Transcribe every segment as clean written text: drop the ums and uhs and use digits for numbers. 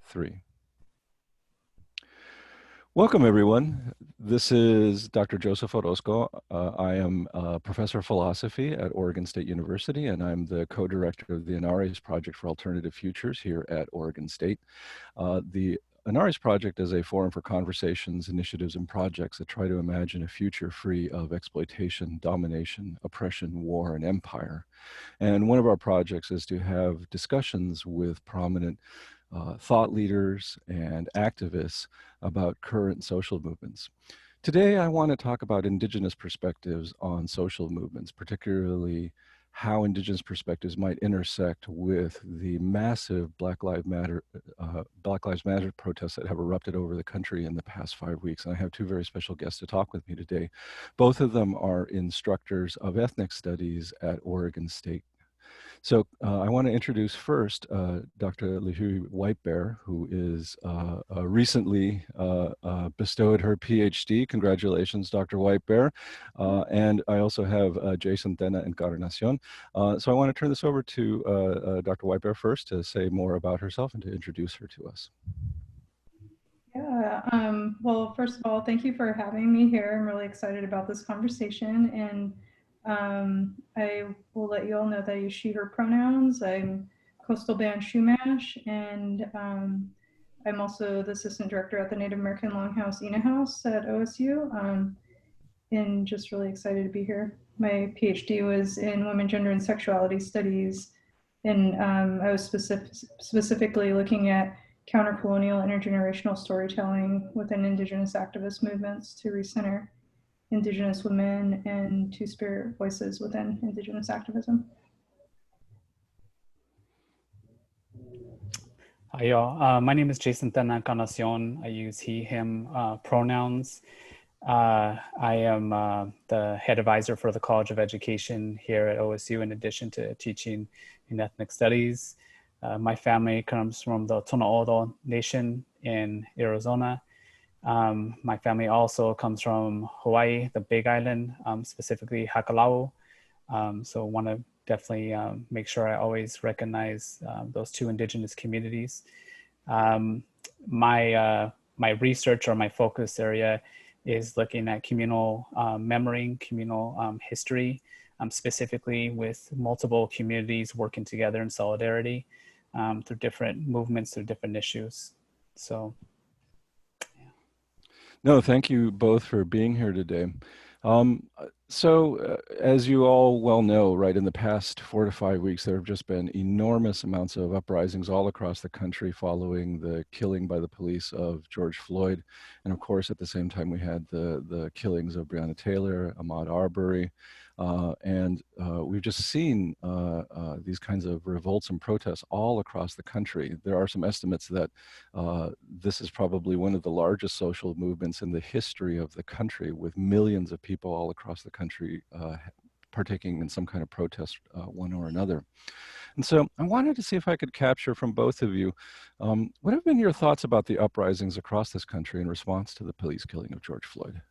3. Welcome, everyone. This is Dr. Joseph Orosco. I am a professor of philosophy at Oregon State University, and I'm the co-director of the Anarres Project for Alternative Futures here at Oregon State. The Anarres Project is a forum for conversations, initiatives, and projects that try to imagine a future free of exploitation, domination, oppression, war, and empire. And one of our projects is to have discussions with prominent thought leaders and activists about current social movements. Today, I want to talk about Indigenous perspectives on social movements, particularly how Indigenous perspectives might intersect with the massive Black Lives Matter protests that have erupted over the country in the past 5 weeks. And I have two very special guests to talk with me today. Both of them are instructors of ethnic studies at Oregon State. So I want to introduce first Dr. Luhui Whitebear, who is recently bestowed her PhD. Congratulations, Dr. Whitebear. And I also have Jason Tena-Encarnacion. So I want to turn this over to Dr. Whitebear first to say more about herself and to introduce her to us. Yeah, well, first of all, thank you for having me here. I'm really excited about this conversation, and I will let you all know that I use she, her pronouns. I'm Coastal Band Shumash, and I'm also the assistant director at the Native American Longhouse Ina House at OSU, and just really excited to be here. My PhD was in women, gender, and sexuality studies, and I was specifically looking at countercolonial intergenerational storytelling within Indigenous activist movements to recenter Indigenous women and two-spirit voices within Indigenous activism. Hi, y'all. My name is Jason Tena-Encarnacion. I use he, him pronouns. I am the head advisor for the College of Education here at OSU, in addition to teaching in ethnic studies. My family comes from the Tena-Encarnacion Nation in Arizona. My family also comes from Hawaii, the Big Island, specifically Hakalau. So want to definitely make sure I always recognize those two Indigenous communities. My research, or my focus area, is looking at communal memory, communal history, specifically with multiple communities working together in solidarity through different movements, through different issues. So. No, thank you both for being here today. As you all well know, right, in the past 4 to 5 weeks, there have just been enormous amounts of uprisings all across the country following the killing by the police of George Floyd. And of course, at the same time, we had the killings of Breonna Taylor, Ahmaud Arbery, and we've just seen these kinds of revolts and protests all across the country. There are some estimates that this is probably one of the largest social movements in the history of the country, with millions of people all across the country partaking in some kind of protest, one or another. And so I wanted to see if I could capture from both of you, what have been your thoughts about the uprisings across this country in response to the police killing of George Floyd?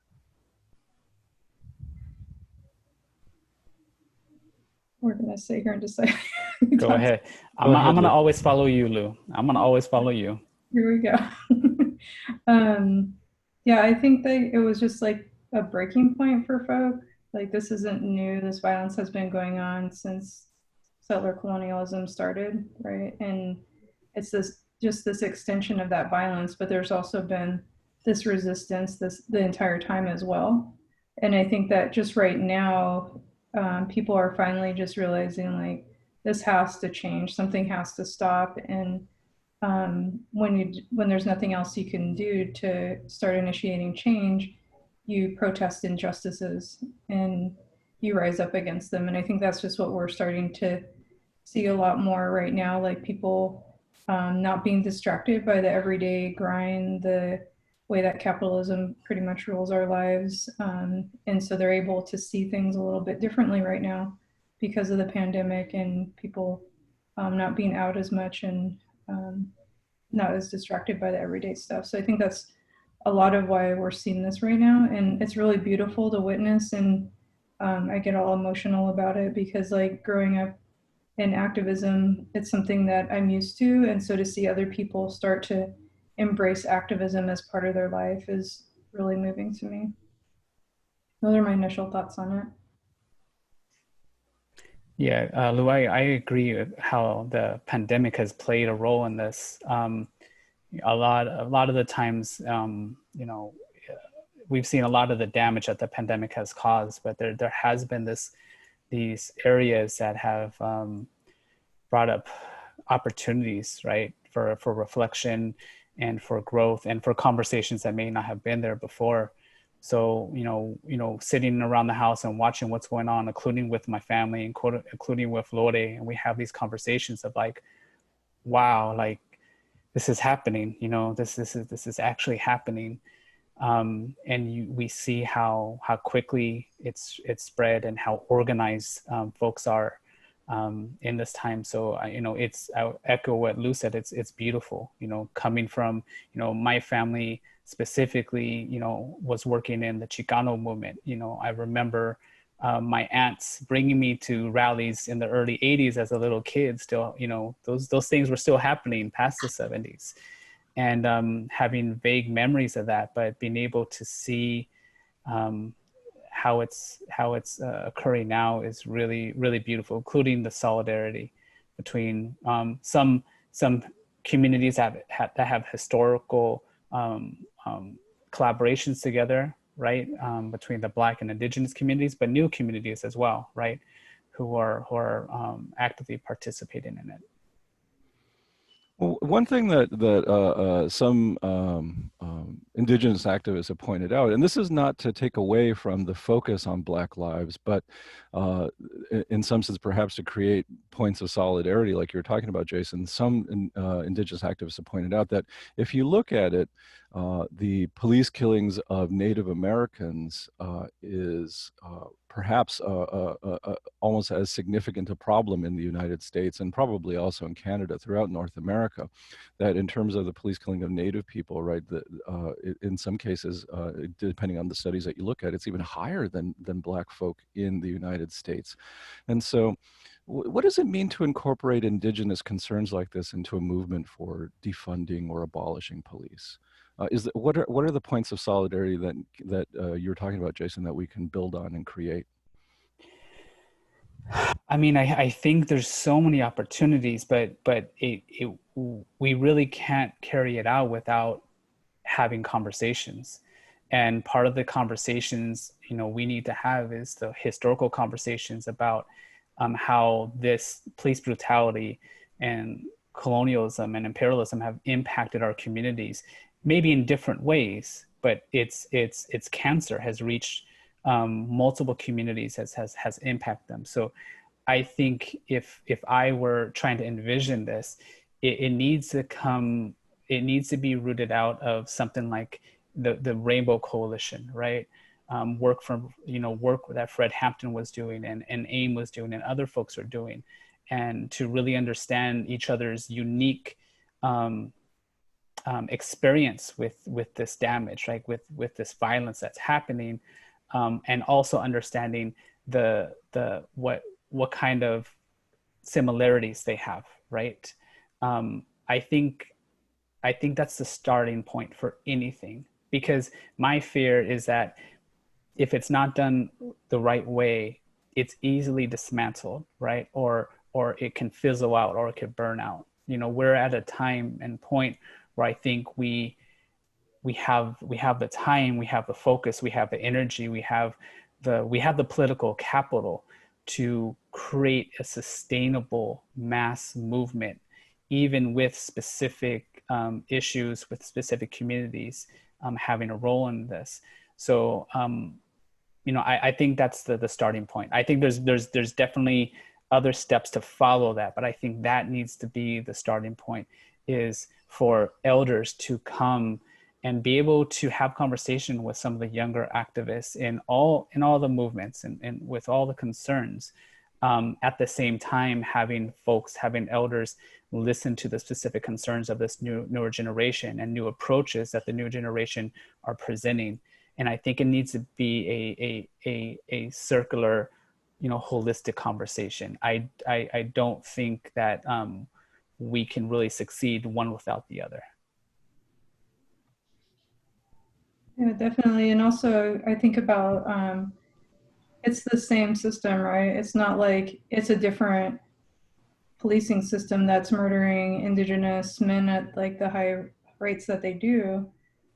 We're going to sit here and decide. Go ahead. I'm going to always follow you, Lou. I'm going to always follow you. Here we go. Yeah, I think that it was just like a breaking point for folk. Like, this isn't new. This violence has been going on since settler colonialism started, right? And it's just this extension of that violence, but there's also been this resistance the entire time as well. And I think that just right now, people are finally just realizing, like, this has to change. Something has to stop. And when there's nothing else you can do to start initiating change, you protest injustices and you rise up against them. And I think that's just what we're starting to see a lot more right now, like people not being distracted by the everyday grind, the way that capitalism pretty much rules our lives. And so they're able to see things a little bit differently right now because of the pandemic and people not being out as much and not as distracted by the everyday stuff. So I think that's a lot of why we're seeing this right now. And it's really beautiful to witness. And I get all emotional about it because, like, growing up in activism, it's something that I'm used to. And so to see other people start to embrace activism as part of their life is really moving to me. Those are my initial thoughts on it. Yeah, Luhui, I agree with how the pandemic has played a role in this. A lot of the times, you know, we've seen a lot of the damage that the pandemic has caused, but there has been these areas that have brought up opportunities, right, for reflection and for growth and for conversations that may not have been there before. So, sitting around the house and watching what's going on, including with my family, including with Lore, and we have these conversations of like, wow, like this is happening, this is actually happening. And we see how quickly it's spread and how organized folks are in this time. So I echo what Lou said. It's beautiful. Coming from my family specifically, was working in the Chicano movement. I remember my aunts bringing me to rallies in the early '80s as a little kid. Still, those things were still happening past the '70s. And having vague memories of that, but being able to see how it's occurring now is really, really beautiful, including the solidarity between some communities that have historical collaborations together, right, between the Black and Indigenous communities, but new communities as well, right, who are actively participating in it. Well, one thing that some Indigenous activists have pointed out, and this is not to take away from the focus on Black lives, but in some sense, perhaps to create points of solidarity, like you were talking about, Jason. Some Indigenous activists have pointed out that if you look at it, the police killings of Native Americans is perhaps almost as significant a problem in the United States and probably also in Canada, throughout North America, that in terms of the police killing of Native people, right, in some cases, depending on the studies that you look at, it's even higher than Black folk in the United States. And so what does it mean to incorporate Indigenous concerns like this into a movement for defunding or abolishing police? What are the points of solidarity that you're talking about, Jason, that we can build on and create? I mean, I think there's so many opportunities, but we really can't carry it out without having conversations. And part of the conversations, we need to have is the historical conversations about how this police brutality and colonialism and imperialism have impacted our communities, maybe in different ways, but its cancer has reached multiple communities, has impacted them. So I think if I were trying to envision this, it needs to be rooted out of something like the Rainbow Coalition, right? Work that Fred Hampton was doing and AIM was doing and other folks are doing, and to really understand each other's unique experience with this damage, like with this violence that's happening, and also understanding what kind of similarities they have, right? I think that's the starting point for anything, because my fear is that if it's not done the right way, it's easily dismantled, right? Or it can fizzle out, or it could burn out. We're at a time and point where I think we have the time, we have the focus, we have the energy, we have the political capital to create a sustainable mass movement, even with specific issues, with specific communities having a role in this. So I think that's the starting point. I think there's definitely other steps to follow that, but I think that needs to be the starting point, is for elders to come and be able to have conversation with some of the younger activists in all the movements and with all the concerns. At the same time, having elders listen to the specific concerns of this newer generation and new approaches that the new generation are presenting. And I think it needs to be a circular holistic conversation. I don't think that we can really succeed one without the other. Yeah, definitely. And also I think about, it's the same system, right? It's not like it's a different policing system that's murdering Indigenous men at like the high rates that they do.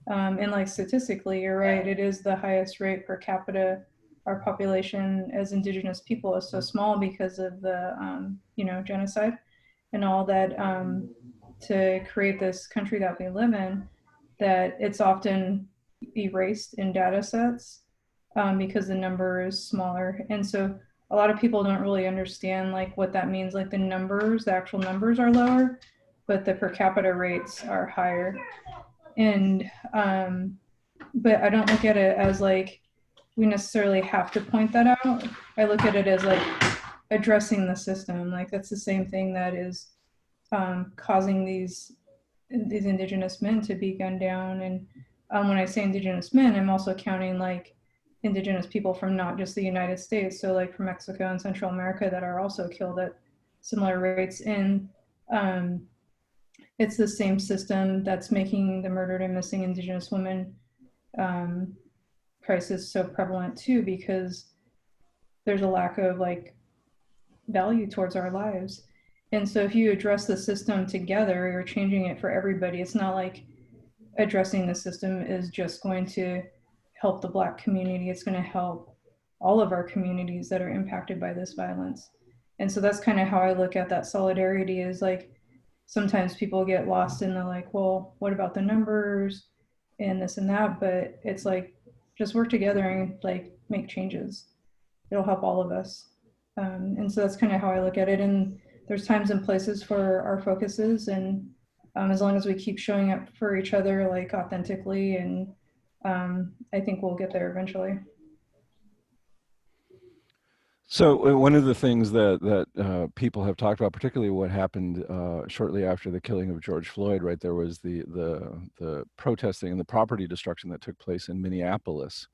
And like statistically, you're right, it is the highest rate per capita. Our population as Indigenous people is so small because of the, genocide and all that, to create this country that we live in, that it's often erased in data sets, because the number is smaller. And so a lot of people don't really understand like what that means. Like the actual numbers are lower, but the per capita rates are higher. And but I don't look at it as like we necessarily have to point that out. I look at it as like addressing the system. Like that's the same thing that is causing these Indigenous men to be gunned down. And when I say Indigenous men, I'm also counting like Indigenous people from not just the United States, so like from Mexico and Central America that are also killed at similar rates. And it's the same system that's making the murdered and missing Indigenous women crisis so prevalent too, because there's a lack of like value towards our lives. And so if you address the system together, you're changing it for everybody. It's not like addressing the system is just going to help the Black community. It's going to help all of our communities that are impacted by this violence. And so that's kind of how I look at that solidarity, is like sometimes people get lost in the like, well, what about the numbers and this and that? But it's like, just work together and like make changes. It'll help all of us. And so that's kind of how I look at it. And there's times and places for our focuses. And as long as we keep showing up for each other, like authentically, and I think we'll get there eventually. So one of the things that people have talked about, particularly what happened shortly after the killing of George Floyd, right? There was the protesting and the property destruction that took place in Minneapolis.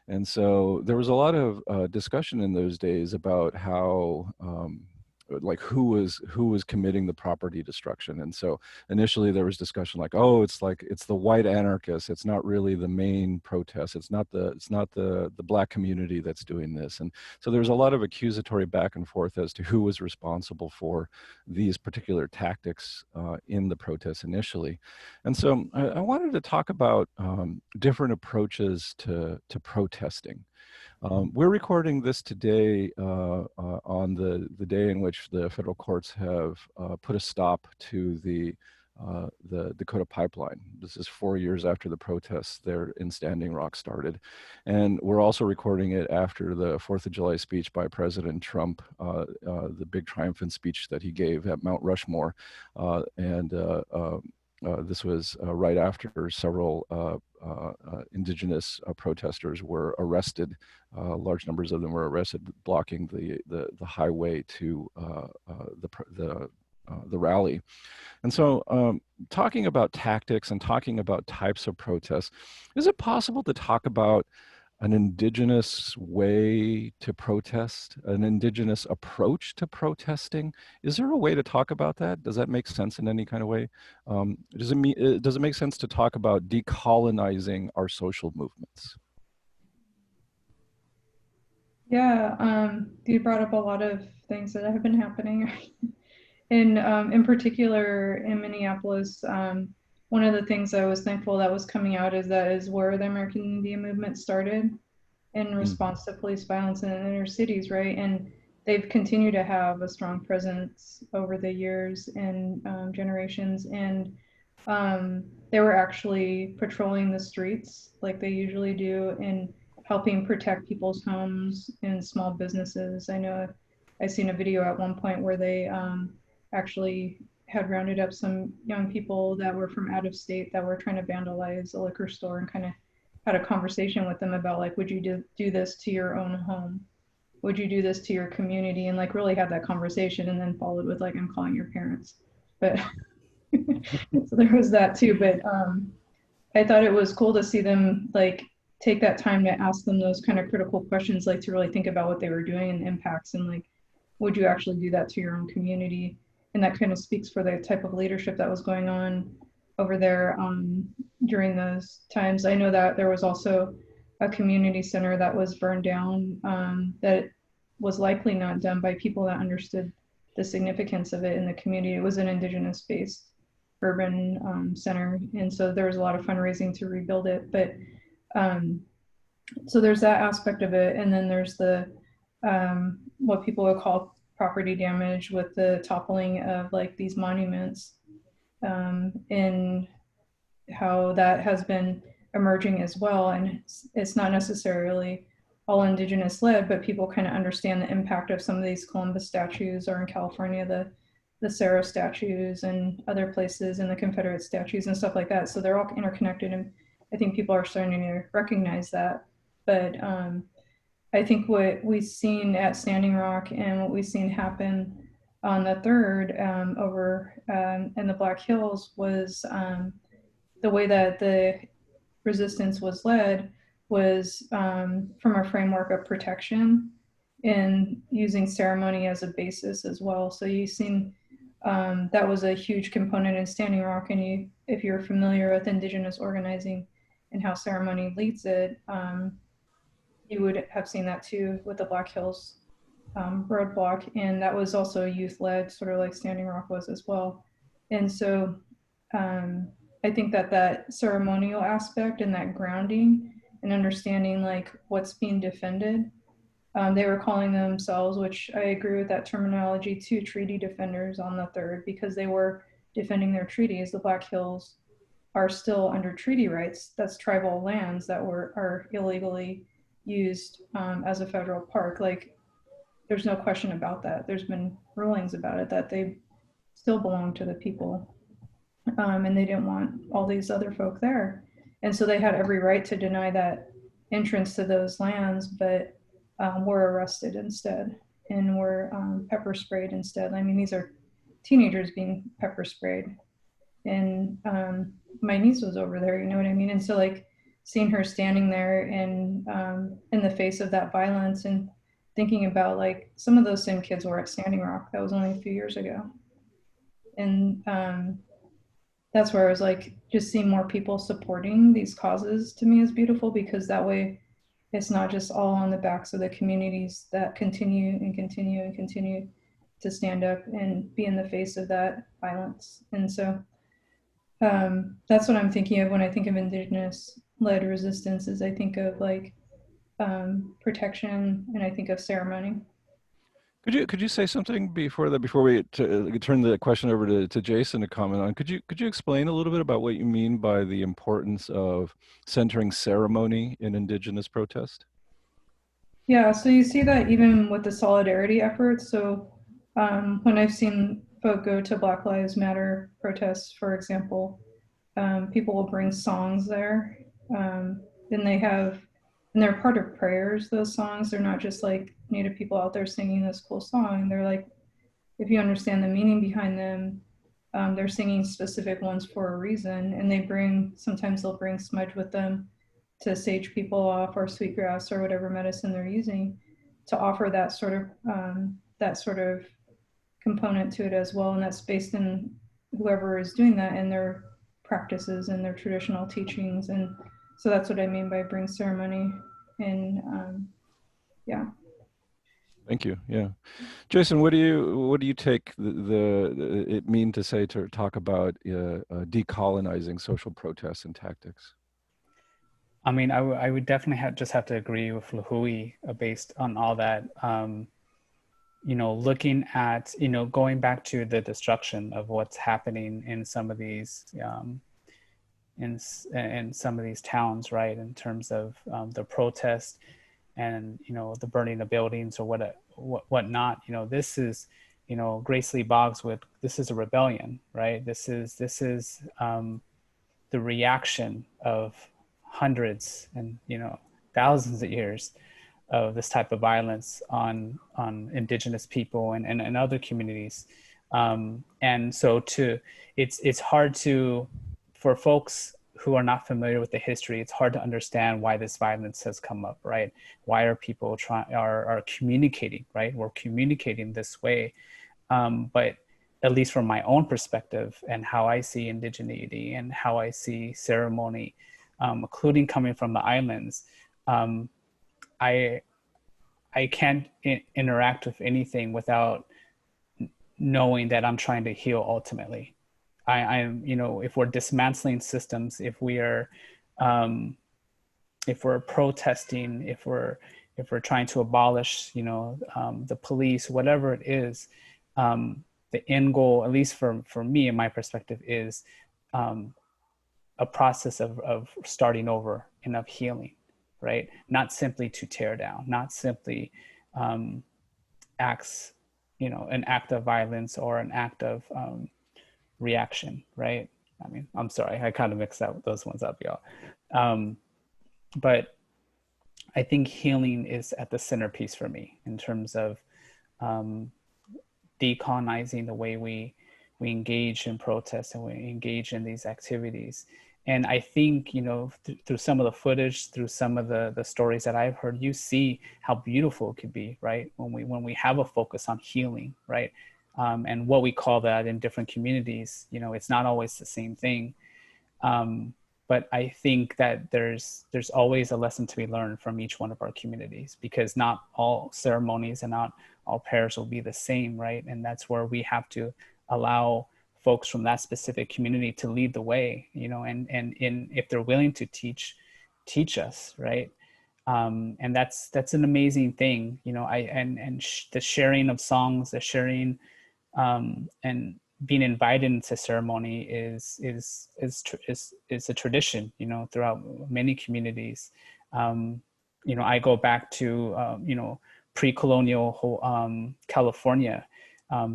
And so there was a lot of discussion in those days about how like who was committing the property destruction. And so initially there was discussion like, oh, it's the white anarchists, it's not really the main protest, it's not the Black community that's doing this. And so there's a lot of accusatory back and forth as to who was responsible for these particular tactics in the protests initially. And so I wanted to talk about different approaches to protesting. We're recording this today on the day in which the federal courts have put a stop to the Dakota pipeline. This is 4 years after the protests there in Standing Rock started. And we're also recording it after the 4th of July speech by President Trump, the big triumphant speech that he gave at Mount Rushmore. This was right after several Indigenous protesters were arrested. Large numbers of them were arrested, blocking the highway to the rally. And so talking about tactics and talking about types of protests, is it possible to talk about an Indigenous way to protest, an Indigenous approach to protesting? Is there a way to talk about that? Does that make sense in any kind of way? Does it make sense to talk about decolonizing our social movements? Yeah, you brought up a lot of things that have been happening. In particular, in Minneapolis, one of the things I was thankful that was coming out is where the American Indian movement started in response to police violence in inner cities, right? And they've continued to have a strong presence over the years and generations. And they were actually patrolling the streets like they usually do and helping protect people's homes and small businesses. I know I seen a video at one point where they actually had rounded up some young people that were from out of state that were trying to vandalize a liquor store, and kind of had a conversation with them about like, would you do this to your own home? Would you do this to your community? And like really had that conversation, and then followed with like, I'm calling your parents. But so there was that too. But I thought it was cool to see them like take that time to ask them those kind of critical questions, like to really think about what they were doing and the impacts, and like, would you actually do that to your own community? And that kind of speaks for the type of leadership that was going on over there during those times. I know that there was also a community center that was burned down that was likely not done by people that understood the significance of it in the community. It was an Indigenous based urban center. And so there was a lot of fundraising to rebuild it. But so there's that aspect of it. And then there's the what people would call property damage with the toppling of like these monuments, and how that has been emerging as well. And it's not necessarily all Indigenous led, but people kind of understand the impact of some of these Columbus statues, or in California, the Sarah statues, and other places, and the Confederate statues and stuff like that. So they're all interconnected, and I think people are starting to recognize that. But I think what we've seen at Standing Rock and what we've seen happen on the 3rd over in the Black Hills was the way that the resistance was led was from a framework of protection and using ceremony as a basis as well. So you've seen that was a huge component in Standing Rock. And if you're familiar with Indigenous organizing and how ceremony leads it, you would have seen that too with the Black Hills roadblock. And that was also youth-led, sort of like Standing Rock was as well. And so I think that ceremonial aspect and that grounding and understanding like what's being defended, they were calling themselves, which I agree with that terminology too, treaty defenders on the 3rd, because they were defending their treaties. The Black Hills are still under treaty rights. That's tribal lands that are illegally used as a federal park. Like, there's no question about that. There's been rulings about it that they still belong to the people. And they didn't want all these other folk there. And so they had every right to deny that entrance to those lands, but were arrested instead and were pepper sprayed instead. I mean, these are teenagers being pepper sprayed. And my niece was over there, you know what I mean? And so like seeing her standing there and in the face of that violence, and thinking about like some of those same kids were at Standing Rock. That was only a few years ago. And that's where I was like, just seeing more people supporting these causes to me is beautiful, because that way it's not just all on the backs of the communities that continue and continue and continue to stand up and be in the face of that violence. And so that's what I'm thinking of when I think of Indigenous-led resistance, is I think of like protection, and I think of ceremony. Could you say something before we turn the question over to Jason to comment on? Could you explain a little bit about what you mean by the importance of centering ceremony in Indigenous protest? Yeah, so you see that even with the solidarity efforts. So when I've seen folk go to Black Lives Matter protests, for example, people will bring songs there. And they're part of prayers, those songs. They're not just like Native people out there singing this cool song. They're like, if you understand the meaning behind them, they're singing specific ones for a reason. And sometimes they'll bring smudge with them to sage people off, or sweetgrass, or whatever medicine they're using, to offer that sort of component to it as well. And that's based in whoever is doing that and their practices and their traditional teachings. And so that's what I mean by bring ceremony in. Yeah. Thank you. Yeah, Jason, what do you take it mean to say, to talk about decolonizing social protests and tactics? I mean, I would definitely just have to agree with Luhui based on all that. You know, looking at, you know, going back to the destruction of what's happening in some of these in some of these towns, right, in terms of the protest and, you know, the burning of buildings or whatnot. You know, this is, you know, Grace Lee Boggs this is a rebellion, right? This is the reaction of hundreds and, you know, thousands of years of this type of violence on Indigenous people and other communities. And so it's hard for folks who are not familiar with the history, it's hard to understand why this violence has come up, right? Why are people are communicating, right? We're communicating this way. But at least from my own perspective and how I see indigeneity and how I see ceremony, including coming from the islands, I can't interact with anything without knowing that I'm trying to heal ultimately. I'm, you know, if we're dismantling systems, if we're protesting, if we're trying to abolish, you know, the police, whatever it is, the end goal, at least for me and my perspective, is a process of starting over and of healing, right? Not simply to tear down, not simply acts, you know, an act of violence or an act of reaction, right? I mean, I'm sorry, I kind of mixed those ones up, y'all. But I think healing is at the centerpiece for me in terms of decolonizing the way we engage in protests and we engage in these activities. And I think, you know, through some of the footage, through some of the stories that I've heard, you see how beautiful it could be, right? When we have a focus on healing, right? And what we call that in different communities, you know, it's not always the same thing. But I think that there's always a lesson to be learned from each one of our communities, because not all ceremonies and not all prayers will be the same, right? And that's where we have to allow folks from that specific community to lead the way, you know, and if they're willing to teach us, right? And that's an amazing thing, you know. The sharing of songs, the sharing, and being invited into ceremony is a tradition, you know, throughout many communities. You know, I go back to you know, pre-colonial California.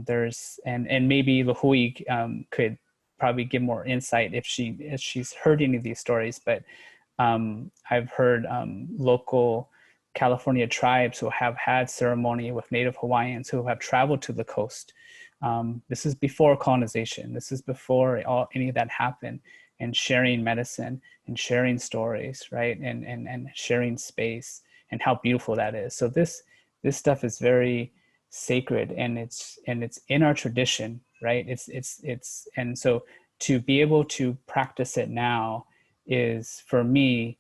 There's and maybe Luhui could probably give more insight if she's heard any of these stories, but I've heard local California tribes who have had ceremony with Native Hawaiians who have traveled to the coast. This is before colonization. This is before any of that happened, and sharing medicine and sharing stories, right? And sharing space, and how beautiful that is. So this stuff is very sacred, and it's in our tradition, right? It's and so to be able to practice it now is, for me,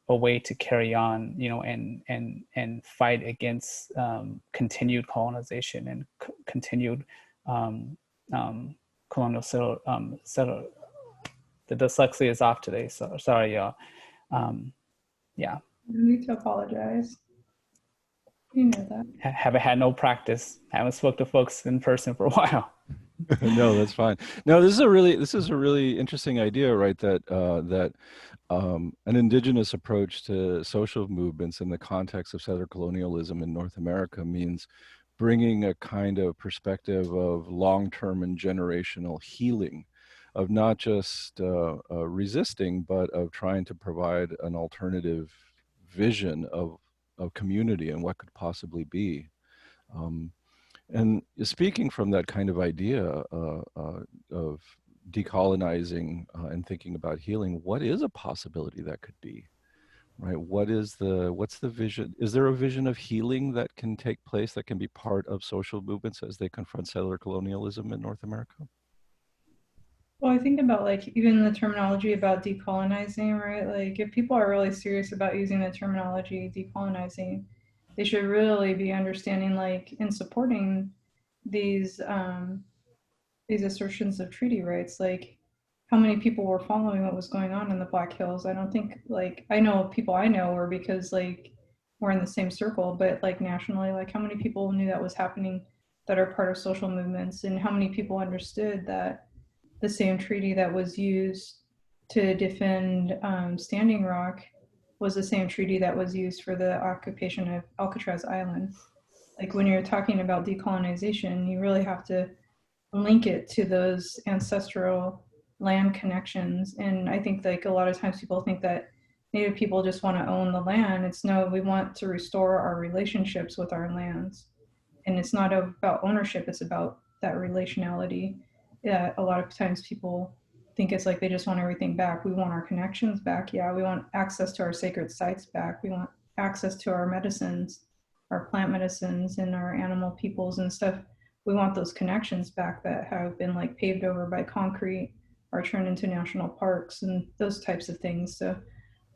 a way to carry on, you know, and fight against continued colonization and continued colonial settle. The dyslexia is off today, so sorry, y'all. Yeah. You need to apologize. You know that. Haven't had no practice. Haven't spoke to folks in person for a while. No, that's fine. No, this is a really interesting idea, right? That an indigenous approach to social movements in the context of settler colonialism in North America means bringing a kind of perspective of long-term and generational healing, of not just resisting, but of trying to provide an alternative vision of community and what could possibly be. And speaking from that kind of idea of decolonizing and thinking about healing, what is a possibility that could be, right? What's the vision? Is there a vision of healing that can take place, that can be part of social movements as they confront settler colonialism in North America? Well, I think about like even the terminology about decolonizing, right? Like if people are really serious about using the terminology decolonizing, they should really be understanding like and supporting these assertions of treaty rights. Like how many people were following what was going on in the Black Hills? I don't think, like, I know people I know were because like we're in the same circle, but like nationally, like how many people knew that was happening that are part of social movements, and how many people understood that the same treaty that was used to defend Standing Rock was the same treaty that was used for the occupation of Alcatraz Island. Like when you're talking about decolonization, you really have to link it to those ancestral land connections. And I think like a lot of times people think that Native people just want to own the land. It's no, we want to restore our relationships with our lands. And it's not about ownership, it's about that relationality. Yeah, a lot of times people think it's like they just want everything back. We want our connections back. Yeah, we want access to our sacred sites back. We want access to our medicines, our plant medicines, and our animal peoples and stuff. We want those connections back that have been like paved over by concrete or turned into national parks and those types of things. So,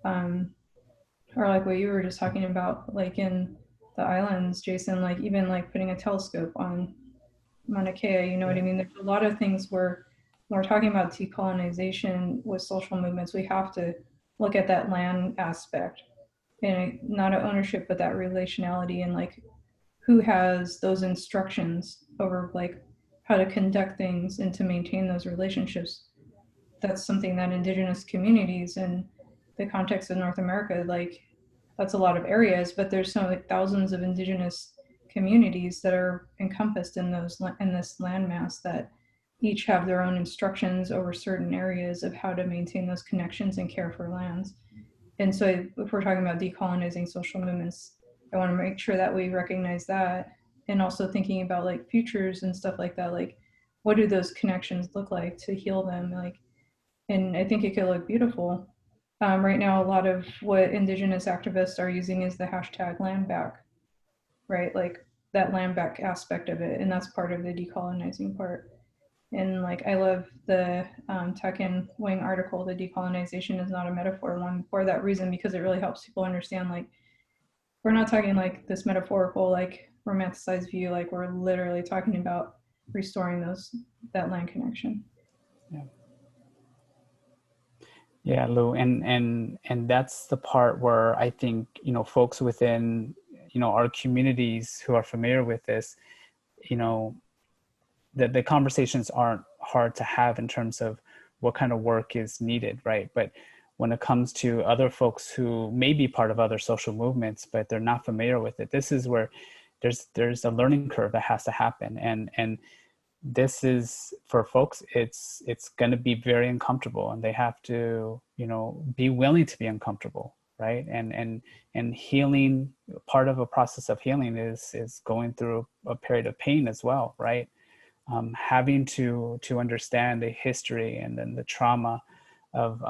or like what you were just talking about, like in the islands, Jason, like even like putting a telescope on Mauna Kea, you know what I mean? There's a lot of things where when we're talking about decolonization with social movements, we have to look at that land aspect and not a ownership, but that relationality and like who has those instructions over like how to conduct things and to maintain those relationships. That's something that indigenous communities in the context of North America, like that's a lot of areas, but there's so like thousands of indigenous communities that are encompassed in those in this landmass that each have their own instructions over certain areas of how to maintain those connections and care for lands. And so if we're talking about decolonizing social movements, I want to make sure that we recognize that, and also thinking about like futures and stuff like that, like what do those connections look like to heal them, like, and I think it could look beautiful. Right now, a lot of what indigenous activists are using is the hashtag land back, right? Like that land back aspect of it, and that's part of the decolonizing part. And like I love the Tech and Wing article, the decolonization is not a metaphor, one for that reason, because it really helps people understand like we're not talking like this metaphorical like romanticized view, like we're literally talking about restoring that land connection. Yeah. Yeah, Lou, and that's the part where I think, you know, folks within, you know, our communities who are familiar with this, you know, the conversations aren't hard to have in terms of what kind of work is needed, right? But when it comes to other folks who may be part of other social movements, but they're not familiar with it, this is where there's a learning curve that has to happen, and this is for folks, it's going to be very uncomfortable, and they have to, you know, be willing to be uncomfortable, right? And healing, part of a process of healing is going through a period of pain as well, right? Having to understand the history and then the trauma of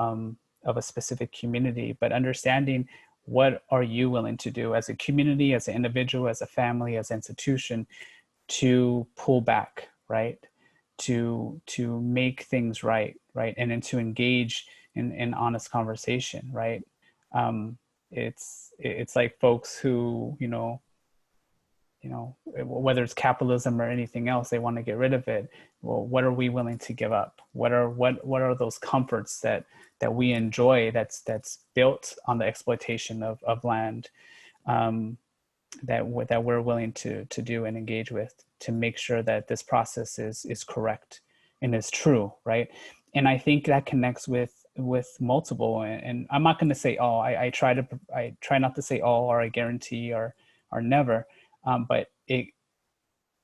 a specific community, but understanding what are you willing to do as a community, as an individual, as a family, as an institution, to pull back, right? To make things right, and then to engage in honest conversation, right? It's like folks who, you know, whether it's capitalism or anything else, they want to get rid of it. Well, what are we willing to give up? What are those comforts that we enjoy that's built on the exploitation of land, that we're willing to do and engage with, to make sure that this process is correct and is true, right? And I think that connects with multiple, and I'm not going to say all. I try not to say all, or I guarantee, or never. But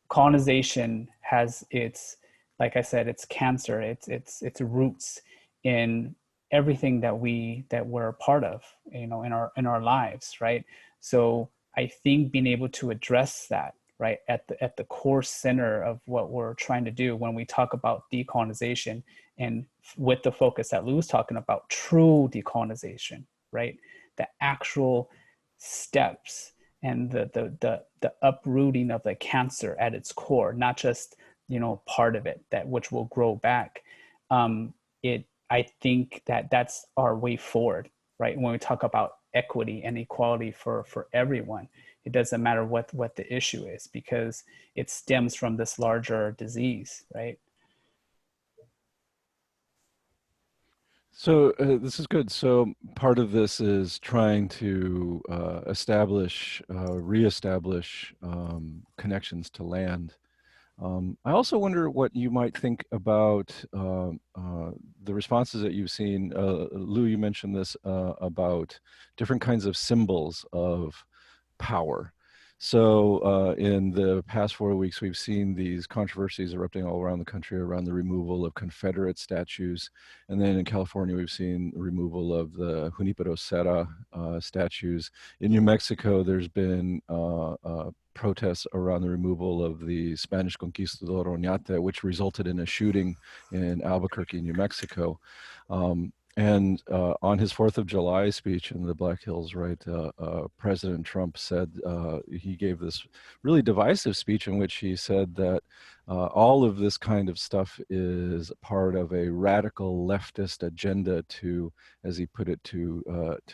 colonization has its, like I said, its cancer, its roots in everything that we're a part of, you know, in our lives, right? So I think being able to address that, right, at the core center of what we're trying to do when we talk about decolonization, and with the focus that Lou's talking about, true decolonization, right? The actual steps and the uprooting of the cancer at its core, not just, you know, part of it, that which will grow back. I think that's our way forward, right? When we talk about equity and equality for everyone, it doesn't matter what the issue is, because it stems from this larger disease, right? So this is good. So part of this is trying to reestablish connections to land. I also wonder what you might think about the responses that you've seen. Lou, you mentioned this about different kinds of symbols of power. So in the past 4 weeks, we've seen these controversies erupting all around the country around the removal of Confederate statues. And then in California, we've seen removal of the Junipero Serra statues. In New Mexico, there's been protests around the removal of the Spanish conquistador Oñate, which resulted in a shooting in Albuquerque, New Mexico. And on his 4th of July speech in the Black Hills, right, President Trump said, he gave this really divisive speech in which he said that all of this kind of stuff is part of a radical leftist agenda to, as he put it, to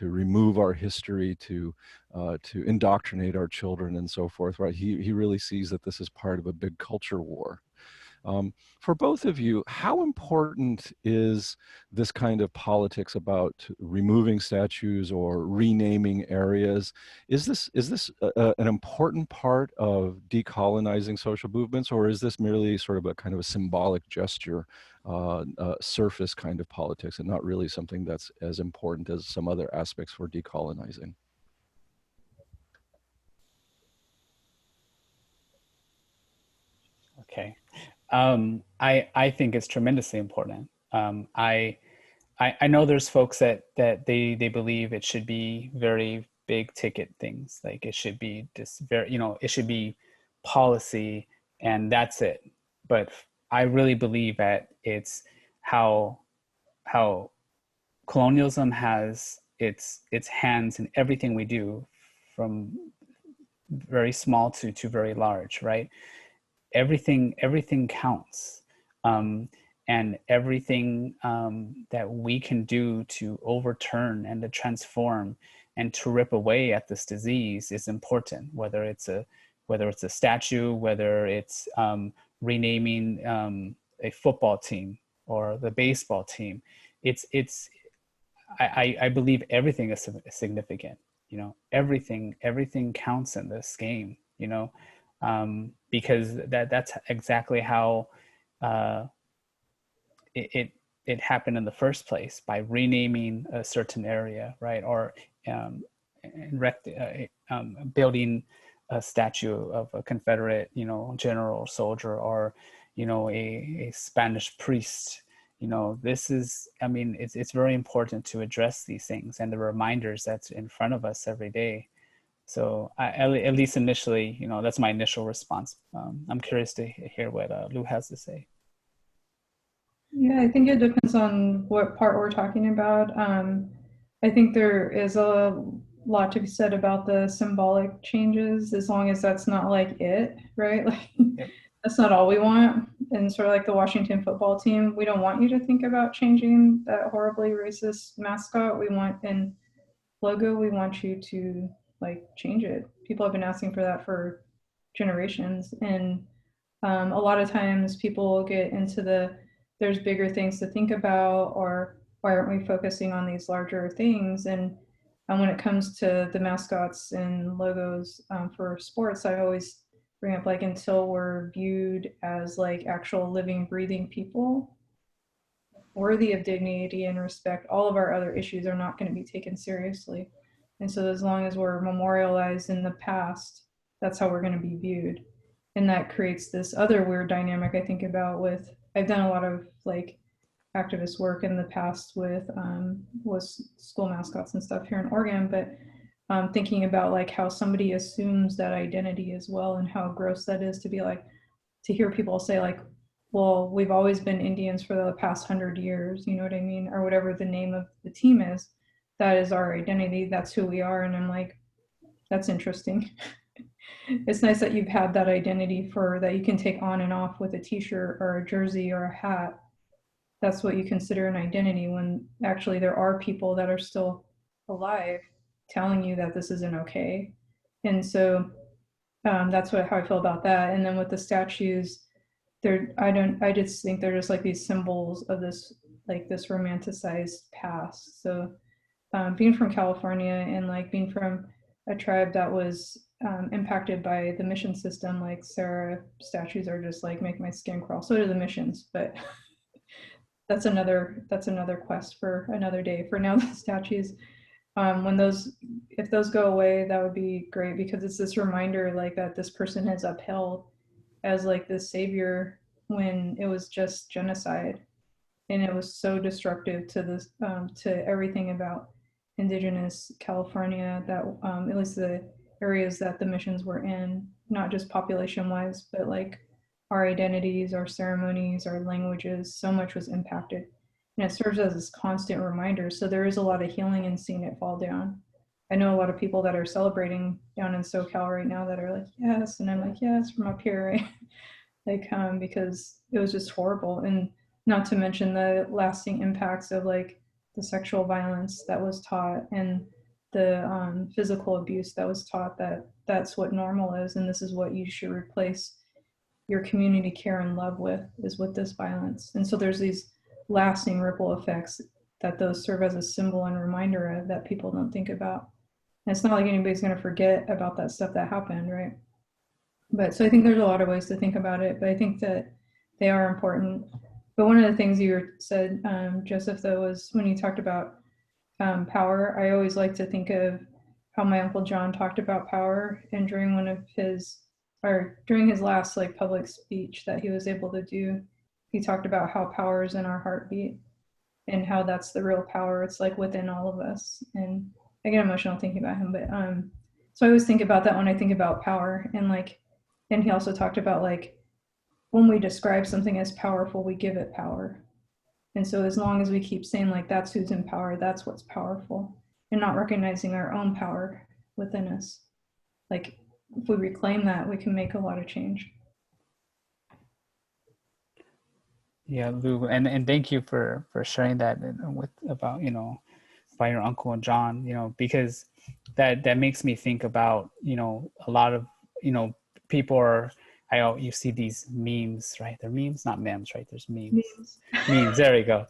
remove our history, to indoctrinate our children and so forth, right? He really sees that this is part of a big culture war. For both of you, how important is this kind of politics about removing statues or renaming areas? Is this an important part of decolonizing social movements, or is this merely sort of a kind of a symbolic gesture, surface kind of politics, and not really something that's as important as some other aspects for decolonizing? Okay. I think it's tremendously important. I know there's folks that they believe it should be very big ticket things, like it should be just very, it should be policy and that's it. But I really believe that it's how colonialism has its hands in everything we do, from very small to very large, right? Everything counts, and everything that we can do to overturn and to transform and to rip away at this disease is important. Whether it's a statue, whether it's renaming a football team or the baseball team, I believe everything is significant. Everything counts in this game. Because that's exactly how it happened in the first place, by renaming a certain area, right? Or building a statue of a Confederate, general, soldier, or a Spanish priest. This is, it's very important to address these things and the reminders that's in front of us every day. So at least initially, that's my initial response. I'm curious to hear what Lou has to say. Yeah, I think it depends on what part we're talking about. I think there is a lot to be said about the symbolic changes, as long as that's not like it, right? Like, yep. That's not all we want. And sort of like the Washington football team, we don't want you to think about changing that horribly racist mascot. We want, and logo, we want you to change it. People have been asking for that for generations. And a lot of times people get into there's bigger things to think about, or why aren't we focusing on these larger things? And when it comes to the mascots and logos for sports, I always bring up until we're viewed as actual living, breathing people worthy of dignity and respect, all of our other issues are not going to be taken seriously. And so as long as we're memorialized in the past, that's how we're going to be viewed. And that creates this other weird dynamic I think about with, I've done a lot of activist work in the past with school mascots and stuff here in Oregon, but thinking about how somebody assumes that identity as well, and how gross that is to be to hear people say well, we've always been Indians for the past 100 years, you know what I mean? Or whatever the name of the team is, that is our identity, that's who we are. And I'm that's interesting. It's nice that you've had that identity that you can take on and off with a t-shirt or a jersey or a hat. That's what you consider an identity, when actually there are people that are still alive telling you that this isn't okay. And so that's how I feel about that. And then with the statues, I just think they're just these symbols of this this romanticized past. So being from California and being from a tribe that was impacted by the mission system, Sarah statues are just make my skin crawl. So do the missions, but that's another quest for another day. For now, the statues, when those, if those go away, that would be great, because it's this reminder like that this person is upheld as like this savior when it was just genocide, and it was so destructive to this to everything about Indigenous California, that at least the areas that the missions were in, not just population wise, but like our identities, our ceremonies, our languages, so much was impacted. And it serves as this constant reminder. So there is a lot of healing in seeing it fall down. I know a lot of people that are celebrating down in SoCal right now that are like, yes. And I'm like, yes, from up here, right? Like, because it was just horrible. And not to mention the lasting impacts of like the sexual violence that was taught, and the physical abuse that was taught, that that's what normal is, and this is what you should replace your community care and love with, is with this violence. And so there's these lasting ripple effects that those serve as a symbol and reminder of, that people don't think about. And it's not like anybody's going to forget about that stuff that happened, right? But so I think there's a lot of ways to think about it, but I think that they are important. But one of the things you said, Joseph, though, was when you talked about power. I always like to think of how my Uncle John talked about power, and during one of his, or during his last like public speech that he was able to do, he talked about how power is in our heartbeat, and how that's the real power. It's like within all of us. And I get emotional thinking about him, but so I always think about that when I think about power. And like, and he also talked about like, when we describe something as powerful, we give it power. And so as long as we keep saying like, that's who's in power, that's what's powerful, and not recognizing our own power within us, like if we reclaim that, we can make a lot of change. Yeah, Lou, and thank you for sharing that with about, you know, by your uncle and John, you know, because that makes me think about, you know, a lot of, you know, people are, you see these memes, right? They're memes, not memes, right? There's memes. Memes, there we go.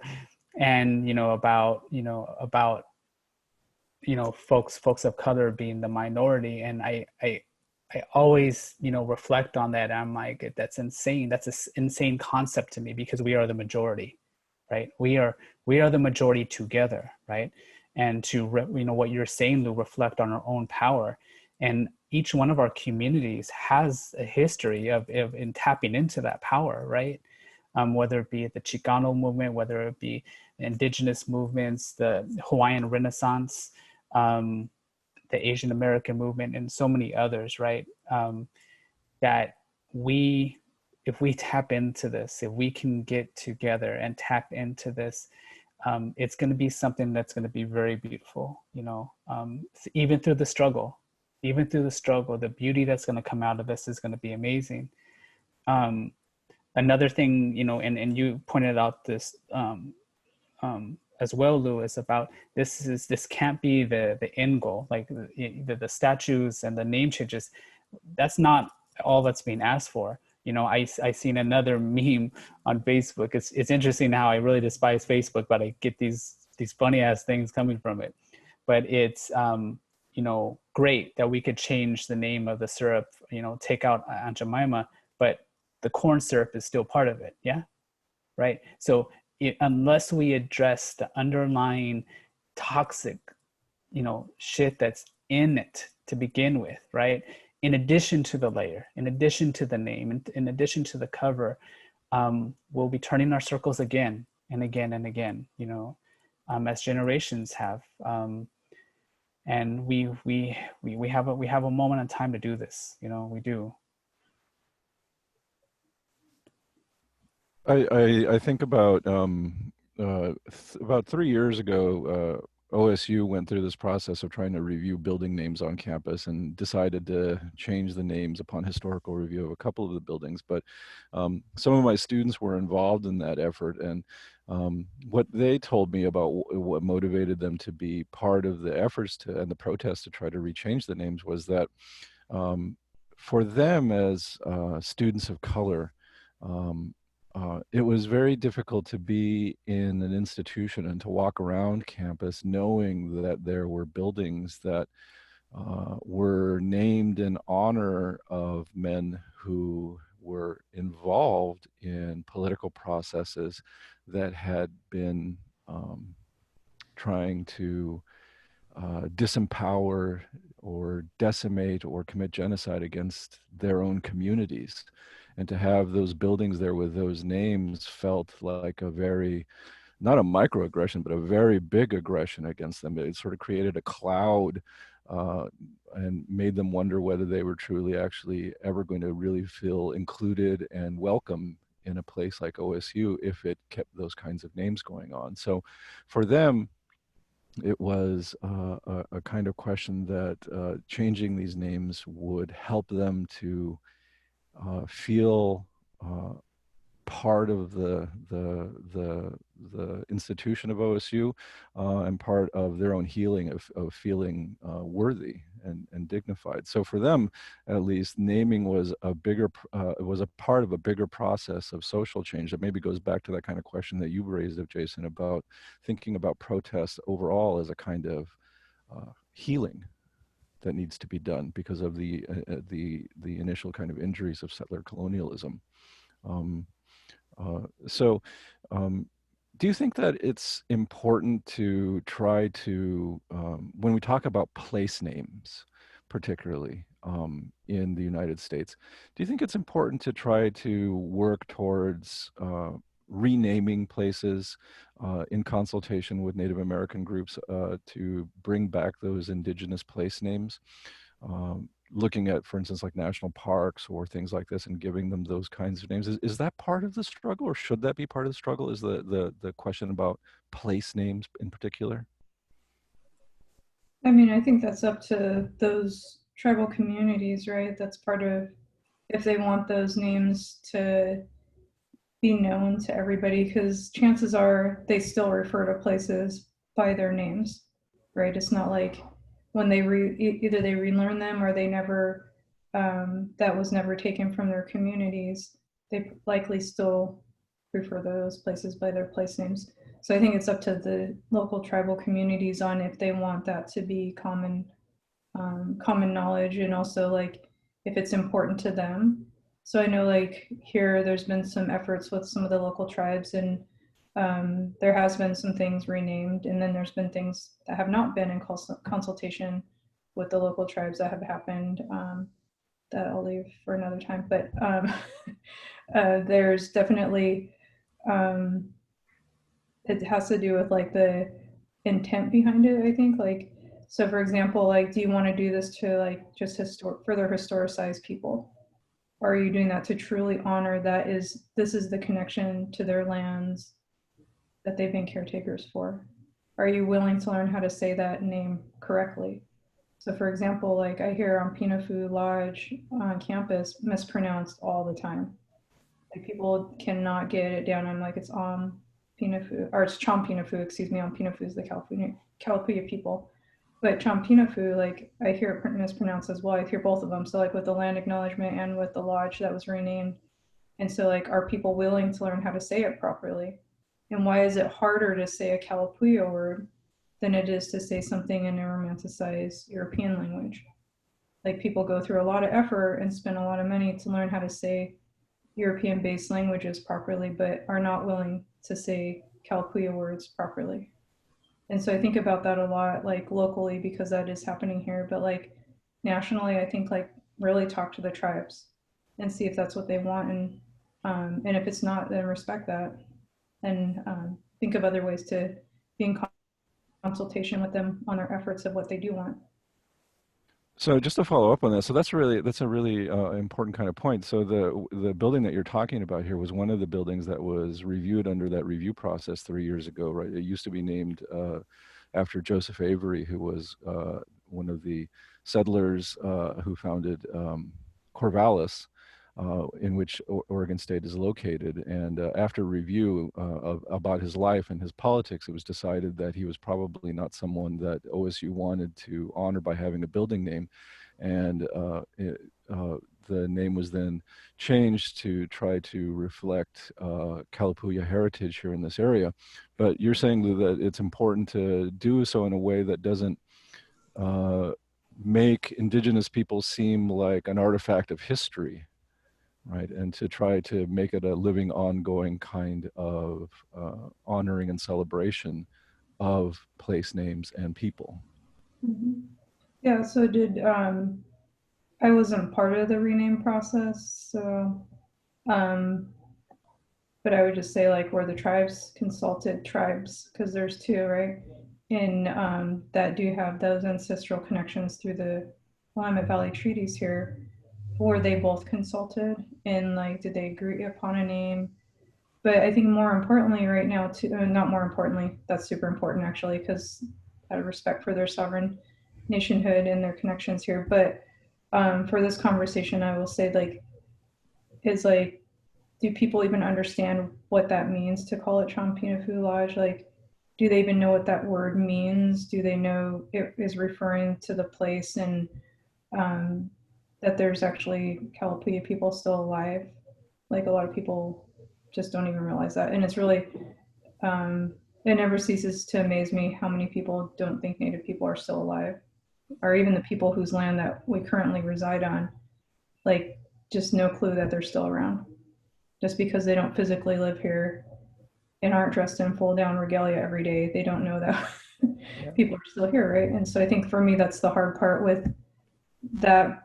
And, you know, about folks of color being the minority. And I always, you know, reflect on that. I'm like, that's insane. That's an insane concept to me, because we are the majority, right? We are the majority together, right? And to, you know, what you're saying, to reflect on our own power. And each one of our communities has a history of in tapping into that power, right? Whether it be the Chicano movement, whether it be indigenous movements, the Hawaiian Renaissance, the Asian American movement, and so many others, right? That if we tap into this, if we can get together and tap into this, it's going to be something that's going to be very beautiful, you know, even through the struggle, the beauty that's going to come out of this is going to be amazing. Another thing, you know, and you pointed out this as well, Lou, is about this can't be the end goal, like the statues and the name changes. That's not all that's being asked for. You know, I seen another meme on Facebook. It's interesting how I really despise Facebook, but I get these funny ass things coming from it. But it's you know, great that we could change the name of the syrup, you know, take out Aunt Jemima, but the corn syrup is still part of it. Yeah. Right. So unless we address the underlying toxic, you know, shit that's in it to begin with, right? In addition to the layer, in addition to the name, in addition to the cover, we'll be turning our circles again and again and again, you know, as generations have. And we have a moment in time to do this, you know, we do. I think about 3 years ago, OSU went through this process of trying to review building names on campus and decided to change the names upon historical review of a couple of the buildings. But some of my students were involved in that effort, and what they told me about what motivated them to be part of the efforts and the protests to try to rechange the names was that for them as students of color, it was very difficult to be in an institution and to walk around campus knowing that there were buildings that were named in honor of men who were involved in political processes that had been trying to disempower or decimate or commit genocide against their own communities. And to have those buildings there with those names felt like a very, not a microaggression, but a very big aggression against them. It sort of created a cloud and made them wonder whether they were truly actually ever going to really feel included and welcome in a place like OSU if it kept those kinds of names going on. So for them, it was a kind of question that changing these names would help them to feel part of the institution of OSU and part of their own healing of feeling worthy and dignified. So for them, at least, naming was a bigger was a part of a bigger process of social change that maybe goes back to that kind of question that you raised of Jason about thinking about protests overall as a kind of healing that needs to be done because of the initial kind of injuries of settler colonialism. So do you think that it's important to try to, when we talk about place names, particularly in the United States, do you think it's important to try to work towards renaming places in consultation with Native American groups to bring back those indigenous place names? Looking at, for instance, like national parks or things like this and giving them those kinds of names. Is that part of the struggle, or should that be part of the struggle? Is the question about place names in particular? I mean, I think that's up to those tribal communities, right? That's part of, if they want those names to be known to everybody, because chances are they still refer to places by their names, right? It's not like when they either they relearn them or they never, that was never taken from their communities. They likely still refer those places by their place names. So I think it's up to the local tribal communities on if they want that to be common knowledge, and also like if it's important to them. So I know like here there's been some efforts with some of the local tribes, and there has been some things renamed, and then there's been things that have not been in consultation with the local tribes that have happened, that I'll leave for another time. But there's definitely, it has to do with like the intent behind it, I think. Like, so for example, like, do you want to do this to like just further historicize people? Or are you doing that to truly honor this is the connection to their lands that they've been caretakers for? Are you willing to learn how to say that name correctly? So for example, like I hear on Pinafu Lodge on campus mispronounced all the time. Like people cannot get it down. I'm like, it's Pinafu, or it's Chompinafu, excuse me. On Pinafu is the Kalapuya people. But Chompinafu, like I hear it mispronounced as well. I hear both of them. So like with the land acknowledgement and with the lodge that was renamed. And so like, are people willing to learn how to say it properly? And why is it harder to say a Kalapuya word than it is to say something in a romanticized European language? Like people go through a lot of effort and spend a lot of money to learn how to say European-based languages properly, but are not willing to say Kalapuya words properly. And so I think about that a lot, like locally, because that is happening here. But like nationally, I think like really talk to the tribes and see if that's what they want, and if it's not, then respect that, and think of other ways to be in consultation with them on their efforts of what they do want. So just to follow up on that, so that's a really important kind of point. So the building that you're talking about here was one of the buildings that was reviewed under that review process 3 years ago, right? It used to be named after Joseph Avery, who was one of the settlers who founded Corvallis, in which Oregon State is located. And after review about his life and his politics, it was decided that he was probably not someone that OSU wanted to honor by having a building name. And the name was then changed to try to reflect Kalapuya heritage here in this area. But you're saying that it's important to do so in a way that doesn't make indigenous people seem like an artifact of history, right? And to try to make it a living, ongoing kind of honoring and celebration of place names and people. Mhm. Yeah, so I wasn't part of the rename process, so, um, but I would just say like where the tribes consulted tribes, because there's two, right? And that do have those ancestral connections through the Willamette Valley treaties here. Were they both consulted and like did they agree upon a name? But I think more importantly right now, too, not more importantly, that's super important actually, because out of respect for their sovereign nationhood and their connections here. But for this conversation, I will say like, is like, do people even understand what that means to call it Champinafu Lodge? Like, do they even know what that word means? Do they know it is referring to the place and um, that there's actually Kalapuya people still alive? Like a lot of people just don't even realize that. And it's really, it never ceases to amaze me how many people don't think Native people are still alive, or even the people whose land that we currently reside on, like just no clue that they're still around. Just because they don't physically live here and aren't dressed in full down regalia every day, they don't know that Yeah. people are still here, right? And so I think for me, that's the hard part with that